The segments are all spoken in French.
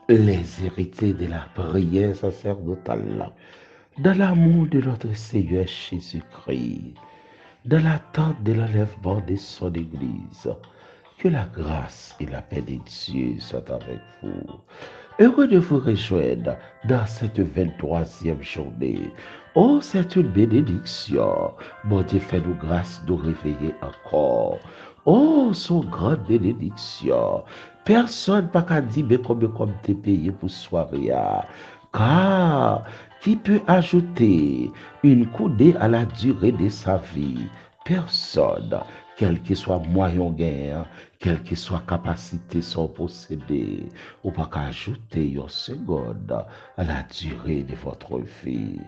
les héritiers de la prière sacerdotale, dans l'amour de notre Seigneur Jésus-Christ, dans l'attente de l'enlèvement de son Église. Que la grâce et la paix de Dieu soient avec vous. Heureux de vous rejoindre dans cette 23e journée. Oh, c'est une bénédiction. Mon Dieu, fais-nous grâce de nous réveiller encore. Oh, son grande bénédiction. Personne n'a qu'à dire, mais comme t'es payé pour soirée. Car qui peut ajouter une coudée à la durée de sa vie? Personne, quel que soit moyen gain, quelle que soit capacité son possédé, ou pas qu'à ajouter une seconde à la durée de votre vie.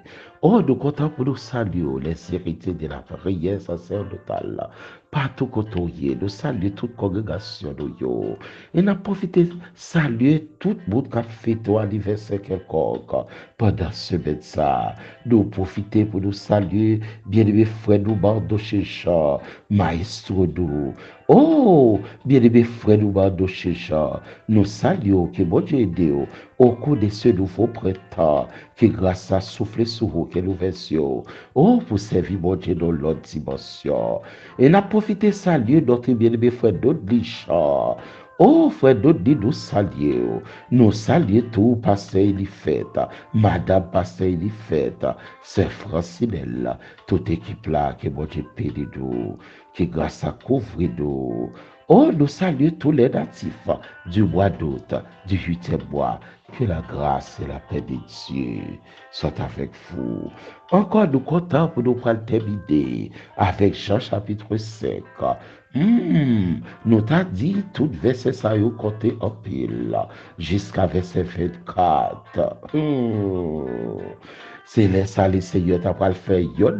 Oh, nous comptons pour nous saluer les héritiers de la prière sacerdotale. Partout côté, nous saluons toute congrégation de yo. Et nous profitons de saluer tout le monde qui a fait ton anniversaire quelconque pendant ce ça. Nous profitons pour nous saluer, bien-aimés frères, nous bandons chez Jean, maestro nous. Oh, bien-aimés frères, nous bandons chez Jean. Nous saluons que bon Dieu aide au cours de ce nouveau printemps, que grâce à souffler sur vous, que nous versions. Oh, pour servir mon Dieu dans l'autre dimension. Et n'a profité saluer notre bien-aimé frère d'Odlichan. Oh, frère d'Odli, nous saluons tout, pasteur Elifette, madame pasteur Elifette, c'est Francinelle, toute équipe là, que mon Dieu pédit nous, que grâce à couvrir nous. Oh, nous saluons tous les natifs du mois d'août, du 8e mois. Que la grâce et la paix de Dieu soient avec vous. Encore nous comptons pour nous prendre terminer avec Jean chapitre 5. Nous t'a dit tout verset ça y côté en pile jusqu'à verset 24. C'est là ça le Seigneur t'a pas le faire yon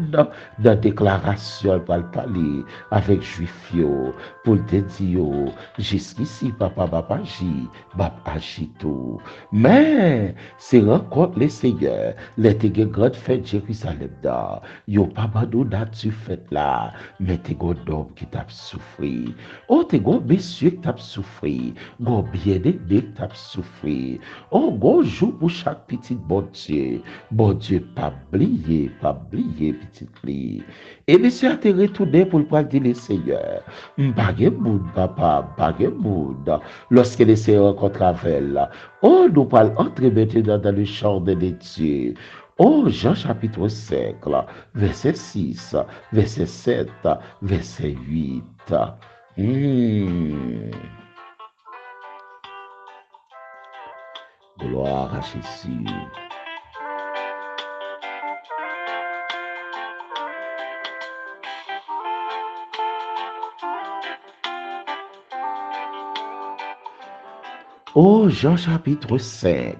dans déclaration pour le parler avec juif yo pour te dire jusqu'ici papa agi tout. Mais c'est rencontre le Seigneur les te grande fête Jérusalem da yo pas bandou tu fête là mais te gon homme qui t'a souffri. Oh te gon monsieur qui t'a souffri, gon bien-aimé qui t'a souffri. Oh gon jour pour chaque petit bon Dieu pas oublier petit li. Et monsieur a te retourné pour le dire le Seigneur, m'bagé moun papa, bagé moun. Lorsque le Seigneur rencontre avec là, oh nous parlons entrer maintenant dans le jardin de Dieu. Oh, Jean chapitre 5, là, verset 6, verset 7, verset 8. Gloire à Jésus. Oh, Jean chapitre 5,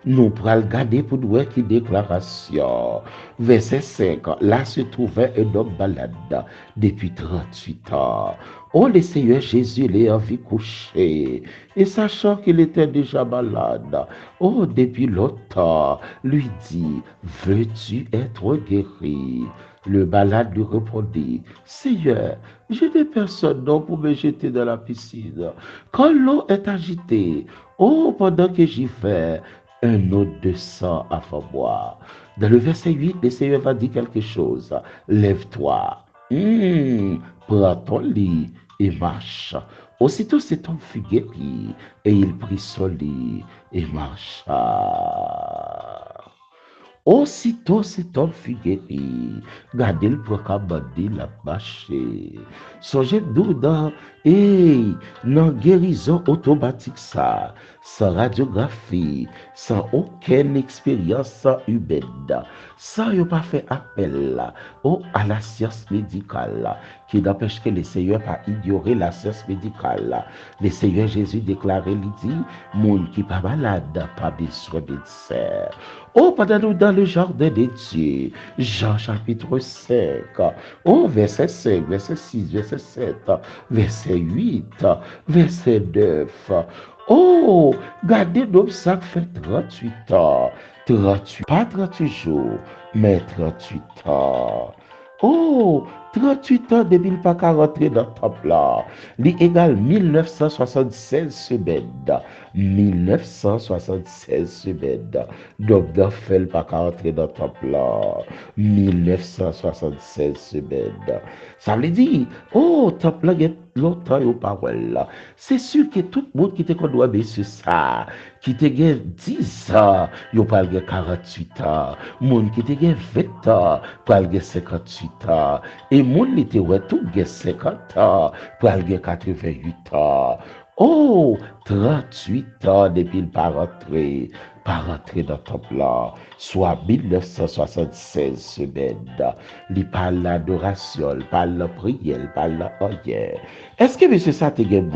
nous pourrons regarder pour nous qui déclaration. Verset 5, là se trouvait un homme malade depuis 38 ans. Oh, le Seigneur Jésus l'est en vie couché, et sachant qu'il était déjà malade, oh, depuis longtemps, lui dit, veux-tu être guéri? Le malade lui répondit, Seigneur, je n'ai personne non pour me jeter dans la piscine. Quand l'eau est agitée, oh, pendant que j'y vais, un autre descend avant moi. Dans le verset 8, le Seigneur va dire quelque chose. Lève-toi, prends ton lit et marche. Aussitôt cet homme fut guéri et il prit son lit et marcha. Aussitôt cet homme fut guéri. Gardez le programme la marché. Songez nous dans guérison automatique ça, sans radiographie, sans aucune expérience humaine, sans y pas fait appel à la science médicale, qui n'empêche que le Seigneur pas ignorer la science médicale. Le Seigneur Jésus déclarait, il dit, monde qui pas malade, pas besoin de médecin. Oh, pendant nous dans le jardin de Dieu, Jean chapitre 5, oh, verset 5, verset 6, verset 7, verset 8, verset 9. Oh, gardez donc ça fait 38 ans. 38, pas 38 jours, mais 38 ans. Oh, 38 ans depuis le pas qu'à rentrer dans le temple là. Li égal 1976 semaines. 1976 semaines. Donc, dans fait le pas qu'à rentrer dans le temple là. 1976 semaines. Ça veut dire, oh, temple là, il y a longtemps au parole là. C'est sûr que tout le monde qui te connaît sur ça, qui te gagne 10 ans, il parle de 48 ans. Moun qui te gagne 20 ans, parle de 58 ans. Et moun qui te ouais tout gagne 50 ans, parle de 88 ans. Oh, 38 ans depuis le pas rentré dans ton plan, soit 1976 semaines. Il parle l'adoration, il parle la prière, il parle la prière. Est-ce que monsieur ça te gagne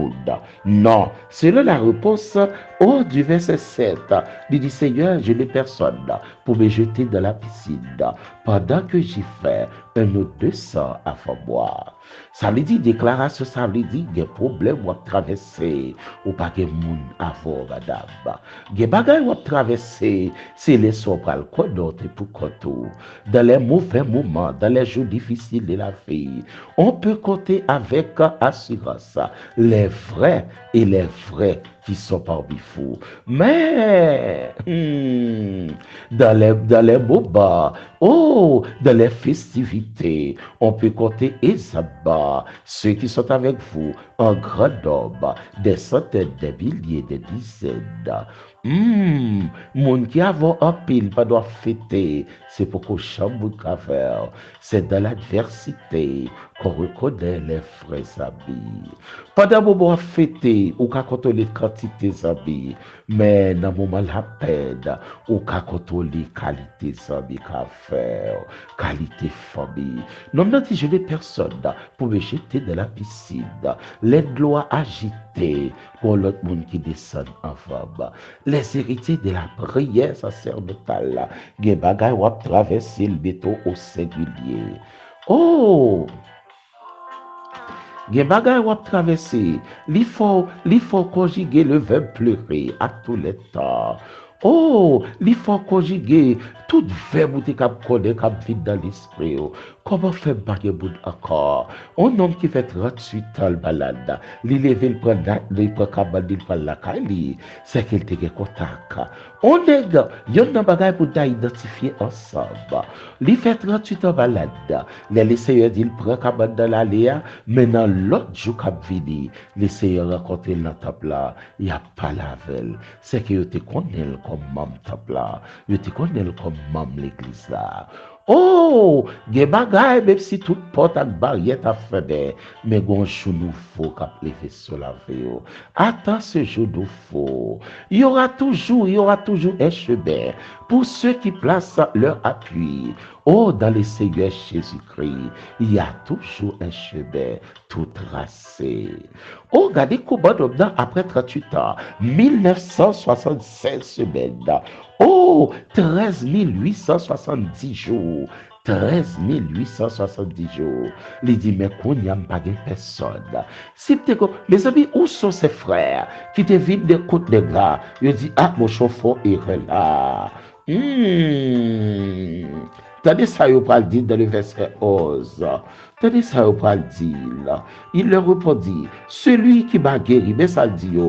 non, selon la réponse au du verset 7, il dit Seigneur, je n'ai personne pour me jeter dans la piscine pendant que j'y fais un ou 200 avant moi. Ça veut dire déclaration, ça veut dire des problèmes ou traverser ou pas de monde avant madame. Des bagages ou traverser, c'est les sobral qu'on note pour qu'on dans les mauvais moments, dans les jours difficiles de la vie, on peut compter avec assurance les vrais et les vrais qui sont parmi vous. Mais dans les moments, oh, dans les festivités, on peut compter Isabah, ceux qui sont avec vous en grand nombre, des centaines, des milliers, des dizaines. Moun qui avons un pile pas doit fêter, c'est pour qu'on chambre faire. C'est dans l'adversité qu'on reconnaît les vrais amis. Pendant moment fêter, ou qu'à contrôler quantité d'amis, mais dans le moment la peine, ou qu'à contrôler qualité d'amis qu'à faire, qualité famille. Non, non, je n'ai personne pour me jeter dans la piscine. Les doigts agités pour l'autre monde qui descend en femme. Les héritiers de la prière sacerdotale, les bagages ont traversé le béton au singulier. Oh! Gen bagay wap traverser, li faut conjuguer le verbe pleurer à tous les temps. Oh, il faut conjuguer tout verbe ou te cap connaît cap vite dans l'esprit. Comment faire bagay bout encore? Un homme qui fait 38 ans le balade, il lève le prend cabane il prend la kali, c'est qu'il te gen contact. On nèg, yon nan bagay pour identifier ensemble. Il fait 38 ans balade, les seigneurs dit il prend cabane dans l'allée, maintenant l'autre jour cap vini, les seigneurs rencontrent dans table là, il y a pas la veille. C'est que yo te connaît comme membre table là, yo te connaît comme membre l'église là. Oh, gen bagay même si toute porte ak barrière ta fermé, mais gon jour nouveau k'ap levé sur la vie. Attends ce jour nouveau. Il y aura toujours un chemin pour ceux qui placent leur appui. Oh, dans le Seigneur Jésus-Christ, il y a toujours un chemin tout tracé. Oh, regardez comment après 38 ans, 1976 semaines. Oh, 13 870 jours. 13 870 jours. Il dit, mais qu'on n'y a pas de personne. Si mes amis, où sont ces frères qui te vident de côte de gras? Il dit, ah, mon chauffeur est là. Tandis ça, il va dire dans le verset 11. Tandis ça, il va dire. Il leur répondit, celui qui m'a guéri, mais ça dit,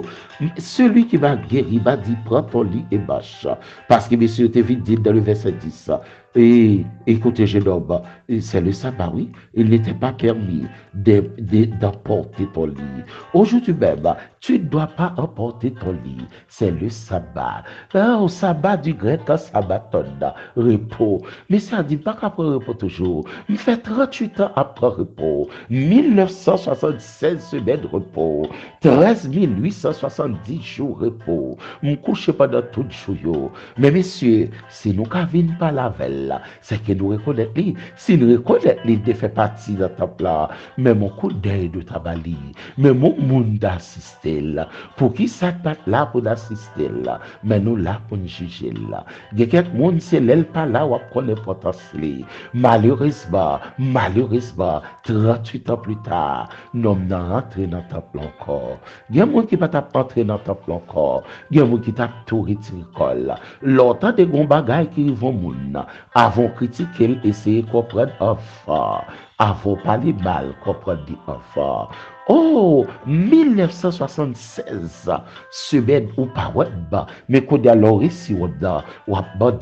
celui qui m'a guéri m'a dit, prends ton lit et marche. Parce que monsieur te vite dit dans le verset 10. Et écoutez, jeune homme, c'est le sabbat, oui. Il n'était pas permis d'emporter ton lit. Aujourd'hui même, tu ne dois pas emporter ton lit. C'est le sabbat. Au sabbat du grec, sabbaton, repos. Mais ça ne dit pas qu'après repos toujours. Il fait 38 ans après repos. 1976 semaines de repos. 13 870 jours repos. Je couche pendant tout le jour. Mais messieurs, si nous ne pas la veille, c'est que nous reconnaissons, si nous reconnaissons, il fait partie de ta plat, mais mon coup d'œil de ta bali, mais mon monde d'assister là, pour qui ça pas là pour assister là, mais nous là pour nous juger là. Il y a quelques monde, c'est l'elle pas là où on connaît l'importance. Malheureusement, 38 ans plus tard, nous sommes rentrés dans ta plan encore. Il y a des gens qui ne peuvent pas entrer dans ta plan encore. Il y a des gens qui tapent tout retiré. Longtemps de bons bagailles qui vont moun avant critiquer, essayer de comprendre enfin. Avant parler mal, comprendre des enfants. Oh, 1976, semaine ou pas web, mais quand il y a l'or ici, ou à bande,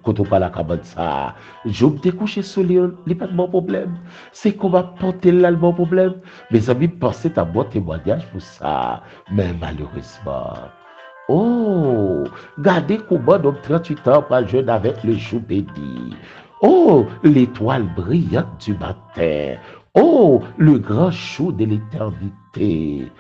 quand on parle à cabane ça, je me couché sur lui, il n'y a pas de bon problème. C'est qu'on va porter là le bon problème. Mes amis, pensez à bon témoignage pour ça. Mais malheureusement, oh, gardez comment homme 38 ans pas jeune avec le jour béni. Oh, l'étoile brillante du matin. Oh, le grand jour de l'éternité.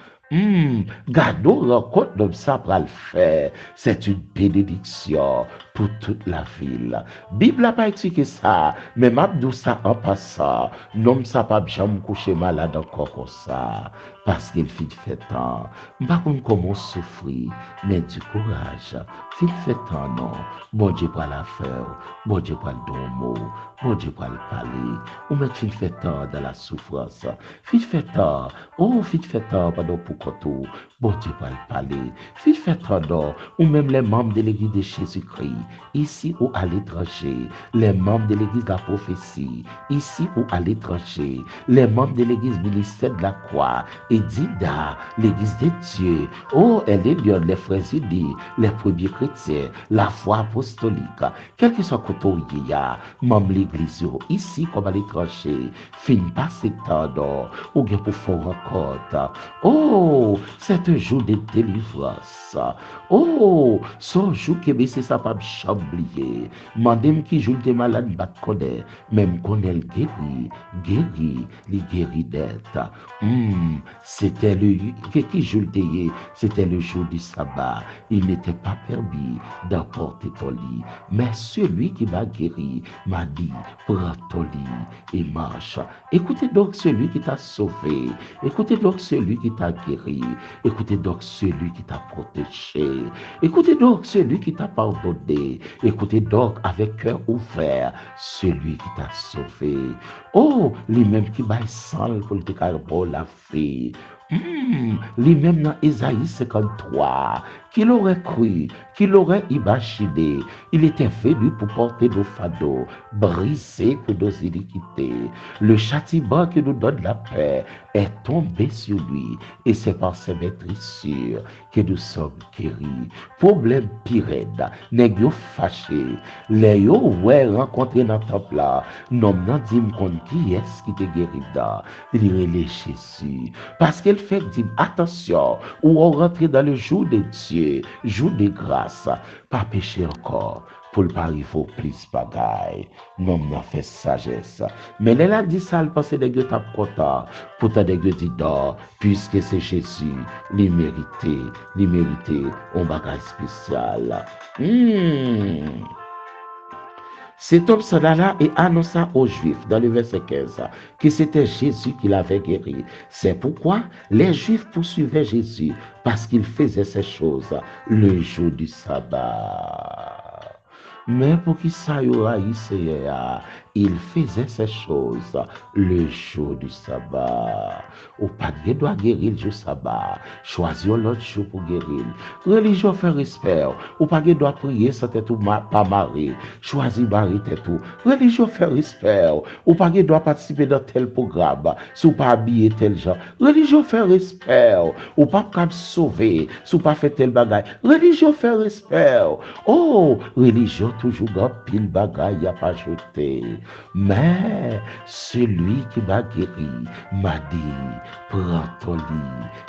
Gardons rencontre comme ça pour le faire. C'est une bénédiction pour toute la ville. Bible n'a pas expliqué ça, mais m'abdou ça en passant. Non, ça pas jamais coucher malade encore comme ça. Parce qu'il fait temps. Pas comme comment souffrir, mais du courage. Il fait temps, non. Bon Dieu pour la faire. Bon Dieu pour le don mot. Bon Dieu pour le parler. Ou mais il fait temps dans la souffrance. Il fait temps. Oh, il fait temps pendant pour tout. Bon Dieu pour le parler. Il fait temps, non. Ou même les membres de l'église de Jésus-Christ, ici ou à l'étranger. Les membres de l'église de la prophétie, ici ou à l'étranger. Les membres de l'église ministère de la croix. Et Dida, l'église de Dieu. Oh, elle est Lyon, les frères unis, les premiers chrétiens, la foi apostolique. Quel que soit côté il y a, même l'église, ici comme à l'étranger, fin passer temps, ou bien pour faire rencontre. Oh, c'est un jour de délivrance. Oh, son jour que c'est ça pas chamblier. Mandem qui joue des malades bat connaît, même qu'on est guéri, les guéri d'être. C'était le qui jour le c'était le jour du sabbat. Il n'était pas permis d'emporter ton lit. Mais celui qui m'a guéri m'a dit, prends ton lit et marche. Écoutez donc celui qui t'a sauvé. Écoutez donc celui qui t'a guéri. Écoutez donc celui qui t'a protégé. Écoutez donc celui qui t'a pardonné. Écoutez donc avec cœur ouvert celui qui t'a sauvé. Oh, lui-même qui m'a sans pour le la fille. Lui-même dans Ésaïe 53, qu'il aurait cru, qu'il aurait imaginé, il était venu pour porter nos fardeaux, briser que nos iniquités. Le châtiment qui nous donne la paix est tombé sur lui, et c'est par ses maîtrisures que nous sommes guéris. Problème pire, nèg yo fâché, les yo ouais rencontré dans le temple là, non nan dit compte qui est-ce qui te guérit là, il est Jésus. Parce qu'elle fait dire attention, ou on rentre dans le jour de Dieu, jour de grâce, pas pécher encore. Pour le pari, il faut plus bagaille. Non, n'a fait sagesse. Mais elle a dit ça, elle pensait que Dieu t'a content. Pourtant, Dieu dit non, puisque c'est Jésus, l'immérité, on bagaille spécial. Cet homme s'en alla et annonça aux Juifs, dans le verset 15, que c'était Jésus qui l'avait guéri. C'est pourquoi les Juifs poursuivaient Jésus, parce qu'il faisait ces choses le jour du sabbat. Mais pour qui ça y aura il faisait ces choses le jour du sabbat. Ou pas de doit guérir le jour sabbat. Choisir l'autre jour pour guérir. Religion fait respect. Ou pas de doit prier sans tête ou pas marier. Choisir marier tête ou. Religion fait respect. Ou pas de doit participer dans tel programme. Si ou pas habiller tel genre. Religion fait respect. Ou pas capable sauver. Si ou pas fait tel bagage. Religion fait respect. Oh, religion toujours grand pile bagaille à pas jeter. Mais celui qui m'a guéri m'a dit, prends ton lit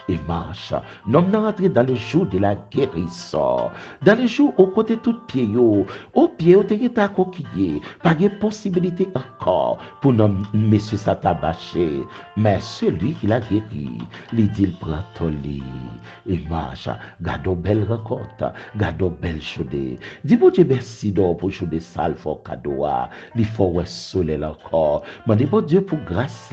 et marche. Nous sommes rentrés dans le jour de la guérison. Dans le jour au côté tout pied, au pied, au pied, ta coquille, pas de possibilité encore pour nous, messieurs, ça tabacher. Mais celui qui l'a guéri, lui dit, prends ton lit et marche. Gardons belle rencontre, gardons belle chaude. Dis-moi, Dieu merci pour chaude sale, for cadeau, il faut soleil encore. Mandez bon Dieu pour grâce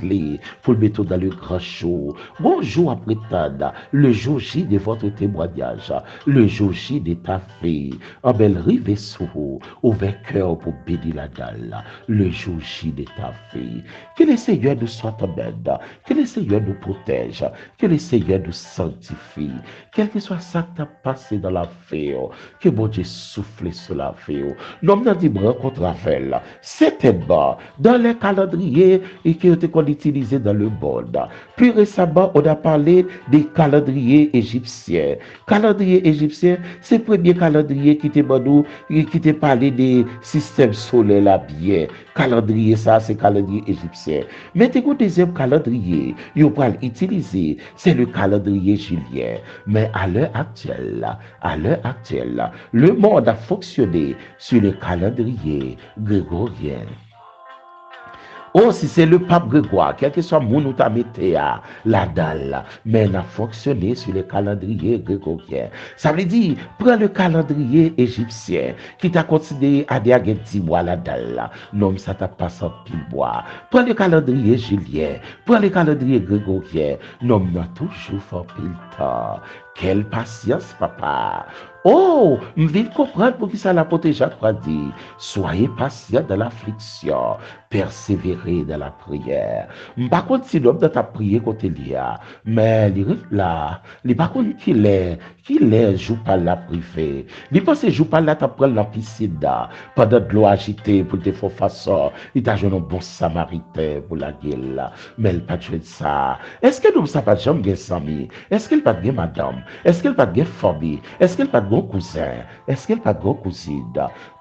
pour le mettre dans le grand jour. Bonjour après tard, le jour J de votre témoignage, le jour J de ta fille. En belle rive sous vous, ouvert cœur pour bénir la dalle, le jour J de ta fille. Que le Seigneur nous soit en aide, que le Seigneur nous protège, que le Seigneur nous sanctifie, quel que soit ça qui t'a passé dans la vie, que bon Dieu souffle sur la vie. Nous avons dit rencontre avec elle. C'était dans les calendriers et qui ont été utilisés dans le monde. Plus récemment, on a parlé des calendriers égyptiens. Calendrier égyptien, c'est le premier calendrier qui te parlait des systèmes solaires là bien. Calendrier, ça, c'est calendrier égyptien. Mais le deuxième calendrier, il va l'utiliser, c'est le calendrier julien. Mais à l'heure actuelle, le monde a fonctionné sur le calendrier grégorien. Oh, si c'est le pape Grégoire, quel que soit mon ou ta météa, la dalle, mais elle a fonctionné sur le calendrier grégorien. Ça veut dire, prends le calendrier égyptien, qui t'a considéré à des 10 mois la dalle, non, ça t'a pas en pile bois. Prends le calendrier julien, prends le calendrier grégorien, non, n'a toujours fait pile temps. Quelle patience, papa. Oh, vite comprendre pour qui ça l'apôtre Jacques a dit. Soyez patient dans l'affliction, persévérez dans la prière. Par contre, si l'homme dans ta prière côté là, mais il arrive là, il par contre qu'il est, joue pas la privé. Il pense joue pas là, t'as pris la piscine là, pendant de l'eau agitée pour te faire façon, il t'a joué un bon samaritain pour la gueule là, mais il pas joué de ça. Est-ce que nous ça pas jamais bien sami? Est-ce qu'il pas bien madame? Est-ce qu'il pas bien famille? Est-ce qu'il pas de bon cousin? Est-ce qu'il pas de bon cousine?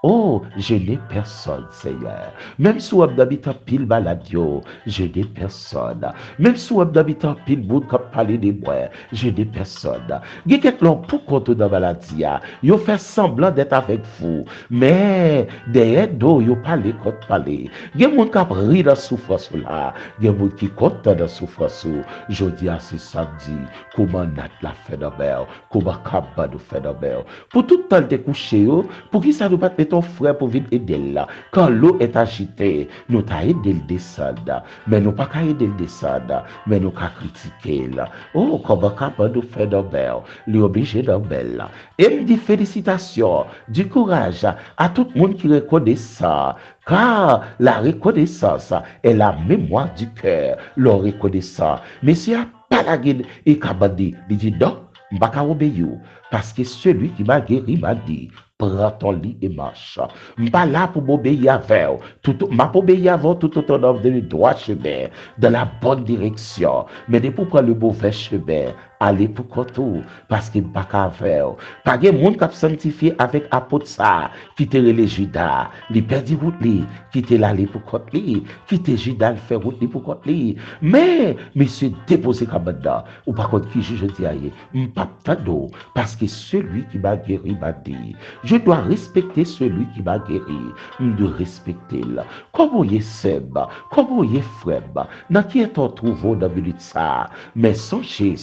Oh, je n'ai personne, Seigneur. Même si on habite en pile maladio, je n'ai personne. Même si on habite en pile bout qui parler de moi, je n'ai personne. Il y a quelqu'un pour compte dans la maladie, ils fait semblant d'être avec vous, mais derrière d'eau, ils parlent contre parler. Il y a des gens qui rient dans la souffrance là, il y a des gens qui comptent dans la souffrance. Je dis à ce samedi, comment Nat la phénomène, comment Kaba nous phénomène. Pour tout le temps de coucher, pour qui ça nous pas ton frère pour venir aider là. Quand l'eau est agitée, nous t'a aidé le descendre, mais nous pas qu'à aider le descendre, mais nous qu'à critiquer là. Oh, comment Kaba nous phénomène, lui obligé d'embelle là. Et me dit félicitations, du courage à tout le monde qui reconnaît ça. Car la reconnaissance est la mémoire du cœur, la reconnaissance. Mais si pas la guide et Kabadi, il dit non, je ne vais pas obéir. Parce que celui qui m'a guéri m'a dit, prends ton lit et marche. Je ne suis pas là pour m'obéir avant. Je ne pas obéir avant tout autant de le droit chemin, dans la bonne direction. Mais de pour prendre le mauvais chemin, aller pour contour, parce qu'il n'y a pas qu'à faire. Pas de monde qui a sanctifié avec apôtre ça, qui te relé Judas, il perdu route li, qui te l'aller pour contre li, qui te Judas fait route li pour contre li. Mais, monsieur déposé comme dedans, ou par contre qui je dis aïe, pas d'eau, parce que celui qui m'a guéri m'a dit, je dois respecter celui qui m'a guéri, je dois respecter là. Comment il est Seb, comment il est frère, dans qui est-on trouvé dans minute ça, mais songez,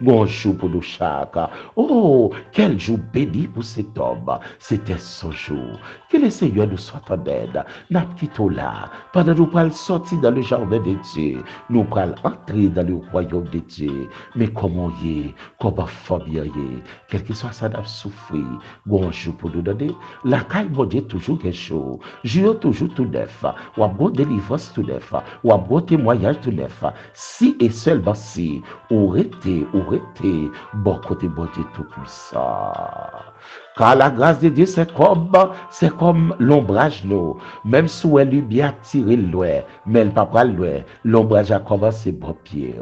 bonjour pour nous chaque. Oh, quel jour béni pour cet homme. C'était son jour. Que le Seigneur nous soit en aide. N'a quitté là. Pendant nous pourrons sortir dans le jardin de Dieu. Nous pourrons entrer dans le royaume de Dieu. Mais comment y est, comment famille y est, quel que soit ça n'a souffrir. Bonjour pour nous donner. La caille, mon Dieu, toujours quelque chose. Dieu toujours tout neuf. Ou un bon délivrance tout neuf. Ou un bon témoignage tout neuf. Si et seulement si, aurait été, bon côté bon Dieu tout puissant. Car la grâce de Dieu, c'est comme l'ombrage nous. Même si elle lui bien tiré loin, mais elle pas pas loin. L'ombrage a commencé bon pied.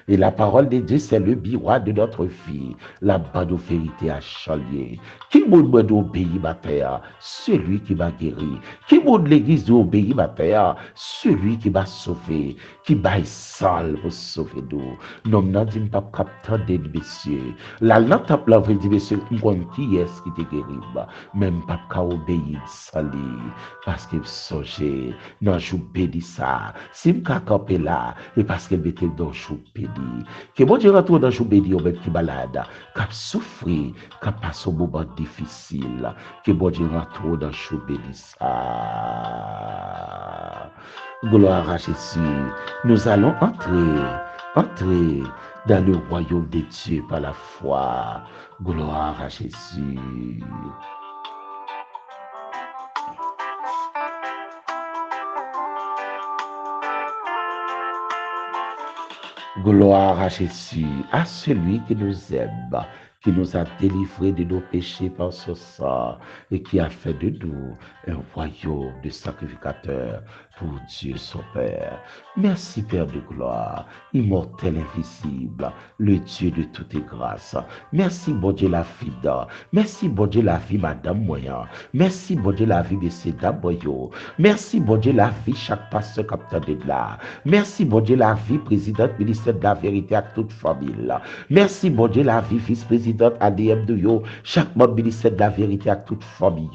Et la parole de Dieu, c'est le miroir de notre vie. La bonne vérité à chalier. Qui m'a obéi ma terre? Celui qui m'a guéri. Qui m'a l'église d'obéir ma terre? Celui qui m'a sauvé. Qui m'a sale pour sauver nous. Non, non, dit pas capteur de messieurs. La lente la vraie dit messieurs, qui est-ce qui te guéri? Même pas qu'à obéir, sali. Parce qu'il songeait, non, je bénis ça. Si m'ka campé là, et parce qu'il mettait dans je bénis. Que bon Dieu retourne dans je bénis au même qui malade, qui souffrir, qui passe un moment difficile. Que bon Dieu retourne dans je bénis ça. Gloire à Jésus. Nous allons entrer dans le royaume de Dieu par la foi. Gloire à Jésus. Gloire à Jésus, à celui qui nous aime, qui nous a délivrés de nos péchés par son sang et qui a fait de nous un royaume de sacrificateurs pour Dieu son Père. Merci Père de gloire, immortel, invisible, le Dieu de toute grâce. Merci bon Dieu la vie d'or. Merci bon Dieu la vie Madame Moyen. Merci bon Dieu la vie de Seda Boyo. Merci bon Dieu la vie chaque pasteur capteur de là. Merci bon Dieu la vie présidente ministère de la vérité à toute famille. Merci bon Dieu la vie vice-présidente ADM de yo, chaque membre ministère de la vérité à toute famille.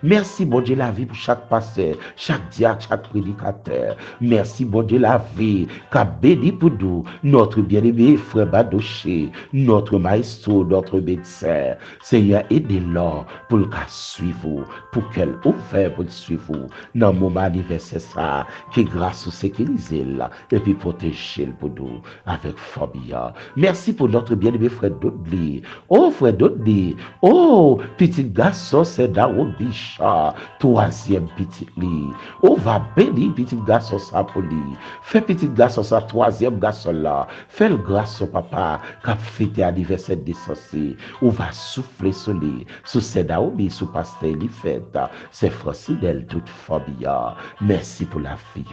Merci bon Dieu la vie pour chaque pasteur, chaque diacre, chaque prédicateur. Merci bon Dieu la vie qu'a béni pour nous, notre bien-aimé frère Badoché, notre maestro, notre médecin. Seigneur, aidez-le pour le suivre, pour qu'elle ouvre pour le suivre. Dans le moment anniversaire, ça, que grâce au sécuriser là, et puis protéger pour nous avec famille. Merci pour notre bien-aimé frère Dodley. Oh, frère Dodley. Oh, petit garçon, c'est Daoud Bicha, troisième petit lit. Oh, va bénir petit garçon ça pour lui. Fais petit garçon ça, troisième garçon là. Fais le grâce au papa qui a fêté anniversaire de censé. On va souffler sur lui, sur ses Daoud, sur pasteur lui fête. C'est Francidel, toute famille. Merci pour la vie.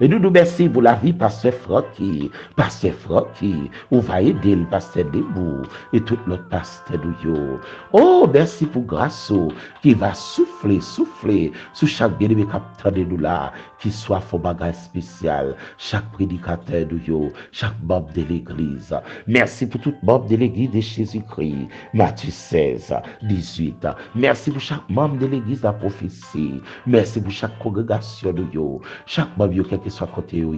Et nous merci pour la vie, pasteur Francky. Pasteur Francky, on va aider le pasteur Debout et tout l'autre pasteur de yo. Oh, merci pour grâce qui va souffler sur chaque bien-aimé capteur de nous là, qui soit faux bagage spécial, chaque prédicateur de yo, chaque membre de l'église. Merci pour tout membre de l'église de Jésus-Christ, Matthieu 16, 18. Merci pour chaque membre de l'église de la prophétie. Merci pour chaque congrégation de yo, chaque membre, quel que soit côté yo,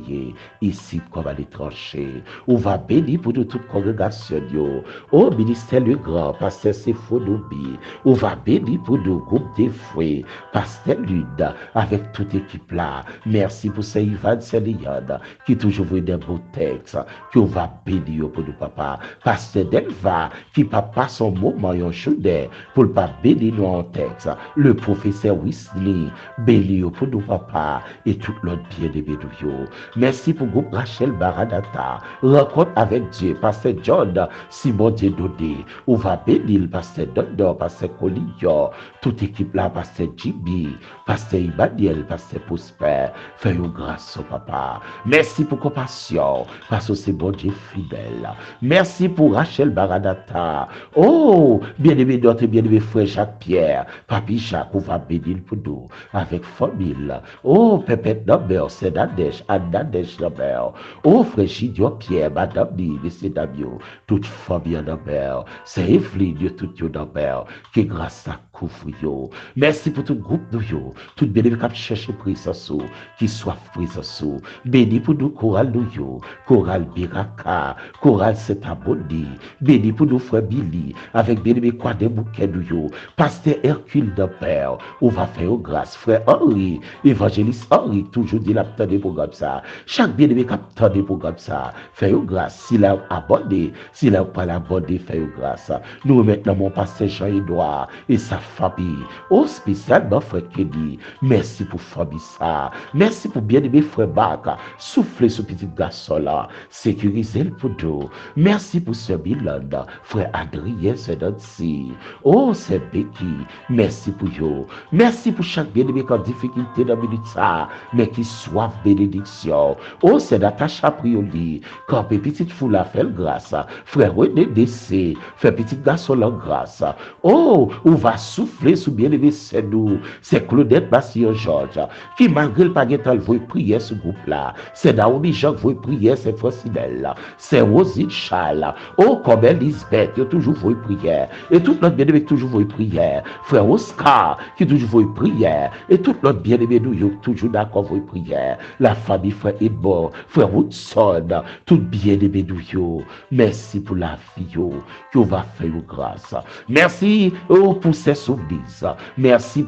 ici comme à l'étranger. On va bénir pour toute congrégation yo. Au ministère le grand, pasteur Sephonobi. On va bénir pour le groupe des frères, pasteur Lude, avec toute équipe là. Merci pour ces Ivan Seliade, qui toujours veut des beaux textes, qui on va bénir pour nous papa. Pasteur Delva, qui papa son moment yon choudet, pour le pas bénir nous en texte. Le professeur Wesley, bénir pour nous papa, et tout l'autre bien de Bédouyo. Merci pour le groupe Rachel Baradata, rencontre avec Dieu, pasteur John, Simon Dodé, on va bénir pasteur Dodo, pasteur Collier, toute équipe là, pasteur Jibi, pasteur Emmanuel, pasteur Prosper, fais-nous grâce au papa. Merci pour compassion, parce que c'est bon Dieu fidèle. Merci pour Rachel Baradata. Oh, bien-aimé notre bien-aimé frère Jacques-Pierre, papi Jacques, on va bénir pour nous, avec famille. Oh, Pépette Lambert, c'est Nadège, Anne-Nadège Lambert. Oh, frère Gideon Pierre, madame Ni, monsieur Damio, toute famille Lambert, c'est Evelyne, Dieu tout yo Lambert, qui grâce à couvre. Merci pour tout groupe de yo, tout bien-aimé qui cherche présence, qui soif présence. Béni pour nous, Choral nous yo, Choral Biraka, Choral Setabodi, béni pour nous, frère Billy, avec bien-aimé quoi des bouquets nous yo, pasteur Hercule de Père, on va faire grâce, frère Henri, évangéliste Henri, toujours dit l'apte des programmes ça, chaque bien-aimé capteur des programmes ça, fait grâce, s'il a abonné, s'il a pas abonné, fait grâce. Nous maintenant mon pasteur Jean-Edouard et sa famille, au spécialement frère Kelly, merci pour famille ça, merci pour bien-aimé frère Baka, souffler ce petit garçon là, sécuriser le pour nous, merci pour ce Milan, frère Adrien Senansi, oh c'est Becky, merci pour vous, merci pour chaque bien-aimé qui a difficulté dans le minute ça, mais qui soif bénédiction, oh c'est Natacha Prioli, quand petite foule a fait grâce, frère René DC, fait petit garçon la grâce, oh, on va souffler sous bien-aimé c'est nous, c'est Claudette Bastien Georges, qui malgré le paquet veut prier ce groupe là, c'est Naomi Jacques veut prier, c'est Francidel, c'est Rosine Charles, oh, comme Elisabeth, qui toujours veut prier, et tout notre bien-aimé toujours veut prier, frère Oscar, qui toujours veut prier, et tout notre bien-aimé nous, toujours d'accord veut prier, la famille frère Edmond, frère Woodson, tout bien-aimé nous, merci pour la vie, que va faire grâce, merci, oh, pour ces souvenirs, merci,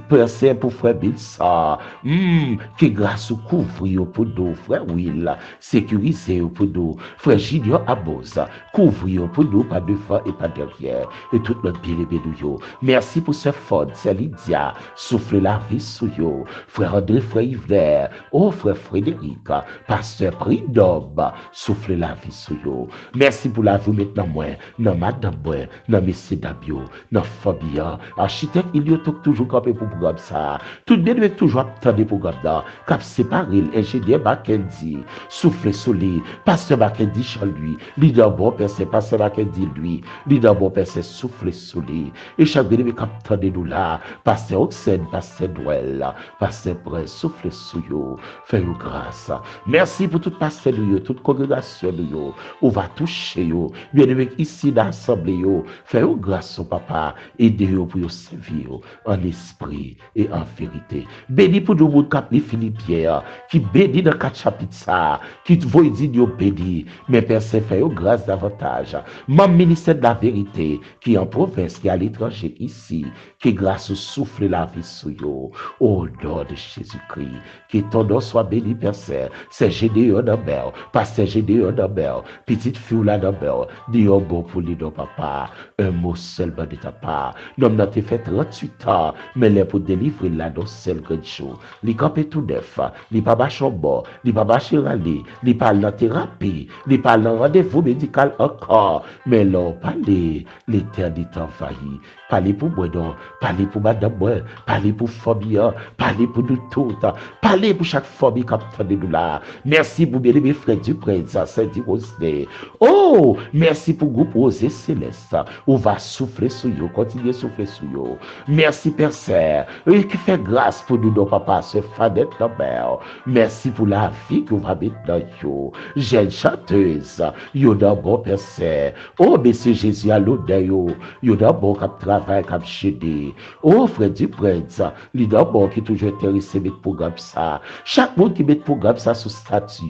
pour frère Bilsa, que grâce ou couvrir pour nous, frère Will, sécuriser pour nous, frère Junior Abosa, couvrir pour nous, pas devant et pas derrière, et tout notre bien-aimé nous. Merci pour ce fond, c'est Lydia, souffle la vie sous yo, frère André, frère Yves, oh frère Frédéric, pasteur Prindom, souffle la vie sous yo. Merci pour la vie maintenant, moi, non madame, moi, non monsieur Dabio, non Fabien, architecte, il y a toujours campé pour programme ça. Tout le monde toujours attendre pour programme là, cap séparé, ingénieur Mackenzie, souffle sur lui, pasteur Mackenzie chez lui, leader bon personne, pasteur Mackenzie lui, leader bon personne, souffle sur lui. Et chaque bien cap attendre nous là, pasteur Oxen, pasteur Douel, pasteur Prince, souffle sur yo, fais-nous grâce. Merci pour toute pasteur de yo, toute congrégation de yo, on va toucher yo, bien aimé ici dans l'assemblée yo, fais-nous grâce au papa, aidez-vous pour servir en esprit et en vérité. Béni pour nous, mon cap les Philippiens, qui bénit dans 4 chapitres ça, qui vous dit Dieu béni, mais Père Saint fait grâce davantage. Mon ministère de la vérité, qui est en province, qui est à l'étranger ici, qui grâce au souffle la vie sur yo, au nom de Jésus-Christ, que ton nom soit béni, Père Saint, c'est Gédéon Nobel, pasteur Gédéon Nobel, petite fille là Nobel, Dieu bon pour lui, papa, un mot seulement de ta part. L'homme n'a fait 38 ans, mais il est pour délivrer la dans seul grand jour. Il campé tout neuf, il pas marché au bord, il pas marché râler, il parle dans thérapie, il parle dans rendez-vous médical encore, mais l'on parler, l'éternité envahie. Parlez pour moi, non, parlez pour madame, moi, parlez pour Fabien, parlez pour nous tous, parlez pour chaque famille qui a de nous là. Merci pour bien mes frères du prince, Saint-Dimosné. Oh, merci pour groupe Rosé Céleste. On va souffler sur vous, continuer à souffler sur vous. Merci, Père Saint, qui fait grâce pour nous, nos papas, ce Fanette Lambert. Merci pour la vie que vous va mettre dans vous. Jeune chanteuse, vous avez bon Père Saint. Oh, Monsieur Jésus, à l'honneur, vous avez bon cap travail, cap chédé. Oh, frère du prince, il a bon qui toujours intéressé à mettre programme ça. Chaque monde qui met programme ça sous statut,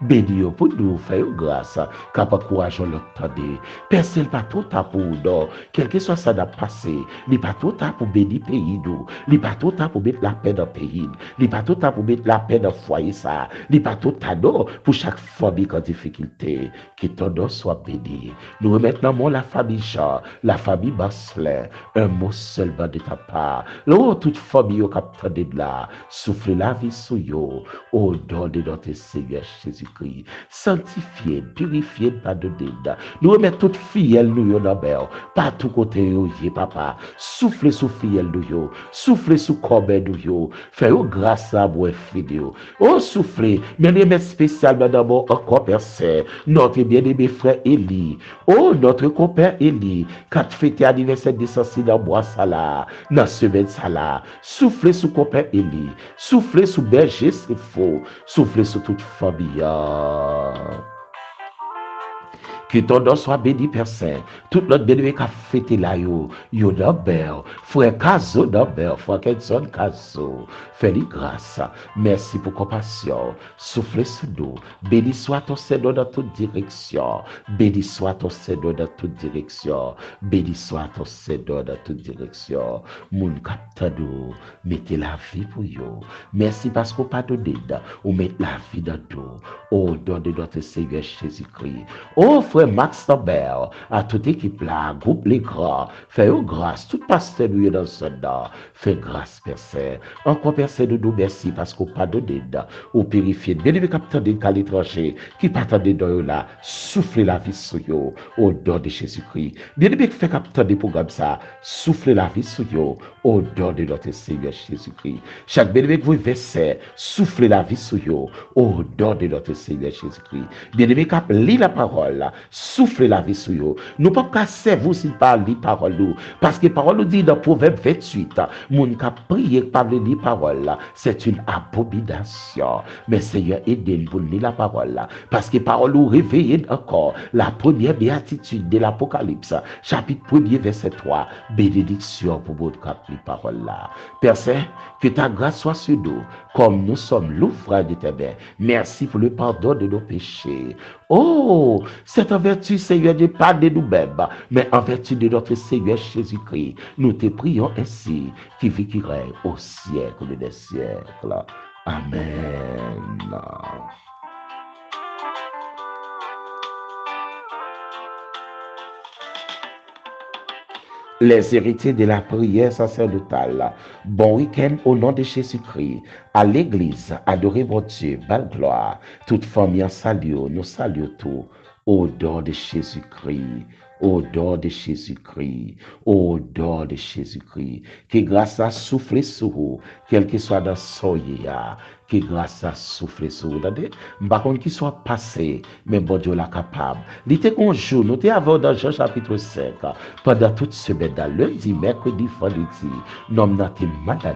béni pour nous faire grâce, capable courage l'entendre. Personne pas trop tard pour nous, quel que soit ça n'a passé, il pas trop tard pour bénir pays nous, il pas trop tard pour mettre la paix dans le pays, il pas trop tard pour mettre la paix dans le foyer ça, il pas trop tard pour chaque famille en difficulté, que ton nom soit béni. Nous remettons la famille Jean, la famille Basselin, un mot seulement de ta part. Oh, toute famille au capteur de là, souffle la vie sur yo, au nom de notre Seigneur Jésus-Christ. Sanctifié, purifié, pardonné. Nous remettons toute fidèle nous yo dans bel, partout côté yo, papa. Souffle sous fidèle nous yo, souffle sous corps nous yo, fais grâce à moi fidèle. Oh, souffle, mais remettre spécialement dans mon encore personne, notre bien-aimé frère Élie. Oh, notre compère Élie, quand fêté anniversaire de Sansi dans bois ça là, dans semaine ça là, souffle sous compère Élie, souffle sous berger c'est faux, souffle sous toute famille. Que ton nom soit béni, Père Saint. Tout notre béni qui a fêté là, yo Nobel, frère Caso Nobel, frère Kenson Caso, fais-lui grâce. Merci pour compassion. Soufflez sur nous. Béni soit ton Seigneur dans toute direction. Béni soit ton Seigneur dans toute direction. Béni soit ton Seigneur dans toute direction. Moun capte nous, mettez la vie pour yo. Merci parce qu'on pardonne, ou mettez la vie dans nous. Au nom de notre Seigneur Jésus-Christ. Oh, frère Max Lambert, à toute équipe là, groupe les grands, fais grâce, tout pasteur nous dans ce nom, fais grâce, Père Saint. Encore, Père Saint, nous merci parce qu'on pardonne, ou purifié, bien aimé capitaine de l'étranger, qui partent dans là, soufflez la vie sur eux, au nom de Jésus-Christ. Bien aimé qui fait capitaine de programme ça, soufflez la vie sur eux, au nom de notre Seigneur Jésus-Christ. Chaque bien aimé que vous versez, soufflez la vie sur eux, au nom de notre Seigneur Jésus-Christ. Bien aimé qui lit la parole, souffle la vie sur vous. Nous ne pouvons pas servir s'il parle les paroles. Parce que la parole nous dit dans Proverbe 28, moun qui prié par les paroles, c'est une abomination. Mais Seigneur, aidez-nous pour lire la parole. Parce que la parole nous réveille encore la première béatitude de l'Apocalypse, chapitre 1er, verset 3. Bénédiction pour votre cap les paroles là. Père Saint, que ta grâce soit sur nous, comme nous sommes l'ouvrage de tes mains. Merci pour le pardon de nos péchés. Oh, c'est en vertu, Seigneur, de pas de nous-mêmes, mais en vertu de notre Seigneur Jésus-Christ. Nous te prions ainsi, qui vit, qui règne au siècle des siècles. Amen. Les héritiers de la prière sacerdotale. Bon week-end au nom de Jésus-Christ. À l'église, adorez votre Dieu, belle gloire. Toute famille en salue, nous saluons tous. Au nom de Jésus-Christ. Au nom de Jésus-Christ. Au nom de Jésus-Christ. Que grâce à souffler sur vous, quel que soit dans soyez, que grâce à souffler sur vous. Par contre, qu'il soit passé, mais bon Dieu l'a capable. Il était un jour, nous étions dans Jean chapitre 5, pendant toute semaine, lundi, mercredi, vendredi, l'homme n'a été malade.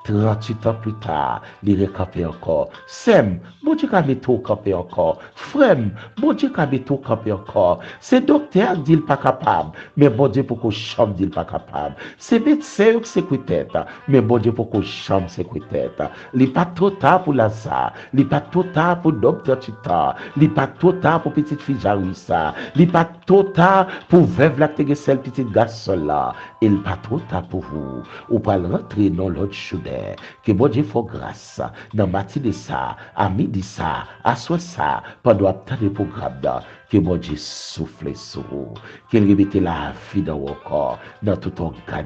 38 ans plus tard, il est campé encore. Sem, bon Dieu, qu'il tout campé encore. Frère, bon Dieu, qu'il tout campé encore. C'est docteur dit pas capable, mais bon Dieu, pour qu'on chambre dit pas capable. C'est médecin qui secrétaire, mais bon Dieu, pour qu'on chambre secrétaire. Il n'est pas trop tard pour Lazare, il n'est pas trop tard pour docteur Tita, il n'est pas trop tard pour petite fille Jarissa, il n'est pas trop tard pour veuve la celle petite garçon là. Il n'est pas trop tard pour vous. Ou pas rentrer dans l'autre choudet. Que bon Dieu faut grâce. Dans matinée ça, à midi ça, à soir ça, pendant tant de programmes là. Que mon Dieu souffle sur vous. Qu'il remette la vie dans vos corps, dans tout organe.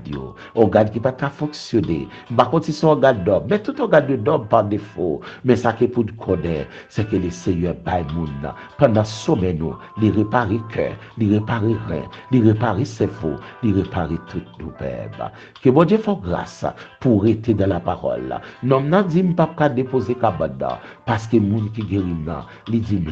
Organe qui ne peut pas fonctionner. Par contre, si c'est un organe d'homme, mais tout organe d'homme par défaut. Mais ça qui est pour nous connaître, c'est que le Seigneur baille moun pendant sommet nous, il répare cœur, il répare rein, il répare cerveau, il répare tout nous-mêmes. Que mon Dieu fasse grâce pour rester dans la parole. Non, non, dit pas déposer cabana parce que moun qui guérit nan, il dit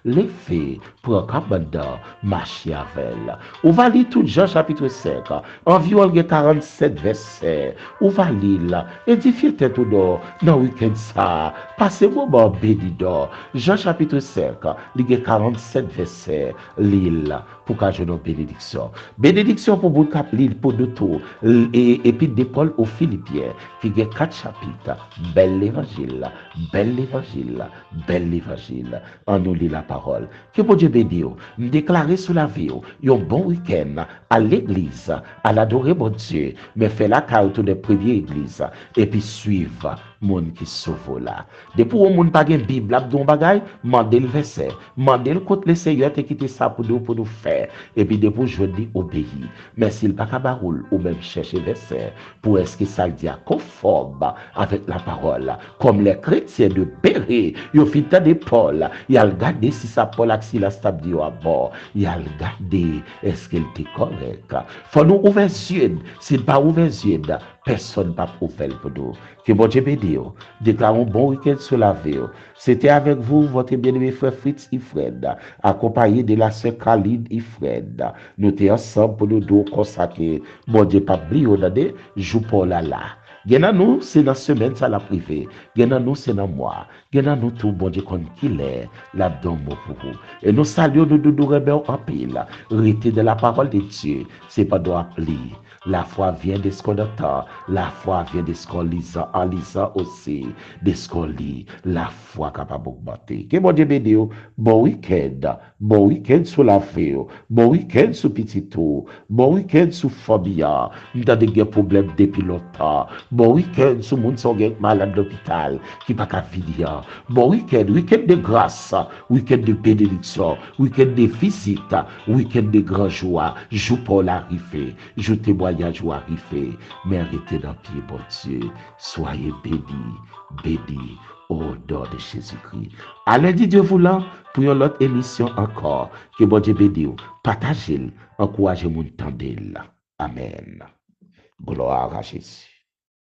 les pour un cabana marcher avec elle. On va lire tout Jean chapitre 5, environ 47 versets. On va lire, édifiez tout d'or dans le week-end ça. Passez-moi bon béni d'or. Jean chapitre 5, il y a 47 versets. Lille pour qu'à je nos bénédiction. Bénédiction pour vous cap lire pour de tout. Et puis de Paul aux Philippiens, qui y a 4 chapitres. Bel évangile, bel évangile, bel évangile. En nous lit la parole. Que bon Dieu bénisse. Nous déclarer sous la vie, un bon week-end à l'église, à l'adorer mon Dieu, mais fait la carte des premières églises, et puis suivre monde qui sauve là. Depuis où monde pas une Bible, là, don bagay, mandez le verset, mandez le côté le Seigneur te quitter ça pour nous faire. Et puis depuis je dis obéir. Mais s'il pas cabaroul ou même chercher verset, pour est-ce que ça dit conforme avec la parole, comme les chrétiens de Péré, ils ont fait de Paul, il a regardé si ça Paul a si la stable à bord, il a regardé est-ce qu'elle était correcte. Faut nous ouvrir les yeux, s'il pas ouvert les yeux, personne ne peut ouvrir pour nous. Que bon Dieu bénisse. Déclarons bon week-end sur la vie. C'était avec vous, votre bien-aimé frère Fritz Ifred, accompagné de la sœur Khalid Ifred. Nous sommes ensemble pour nous deux consacrer. Bon Dieu, pas oublier, joue pour là. Gena nous, c'est dans semaine, ça la privé. Gena nous, c'est dans moi. Gena nous, tout bon Dieu, qu'on qu'il est, là-dedans, pour vous. Et nous saluons nous rebelles en pile. Rester de la parole de Dieu, c'est pas de appeler. La foi vient de ce qu'on entend. La foi vient de ce qu'on lit en lisant aussi. De ce qu'on lit. La foi capable d'augmenter. Que bon Dieu bénisse. Bon week-end. Bon week-end sur la vie. Bon week-end sur petit tour. Bon week-end sur famille. Nous avons des problèmes depuis longtemps. Bon week-end sur moun sont malade d'hôpital. Qui pas qu'à venir. Bon week-end. Week-end de grâce. Week-end de bénédiction. Week-end de visite. Week-end de grand joie. Joue pour l'arrivée. Joue témoignage ou arrivé. Mais arrêtez dans pied, bon Dieu. Soyez bénis au nom de Jésus-Christ. À lundi, Dieu voulant, pour une autre émission encore. Que bon Dieu bénisse. Partagez-le. Encouragez-moi, tendez-le. Amen. Gloire à Jésus.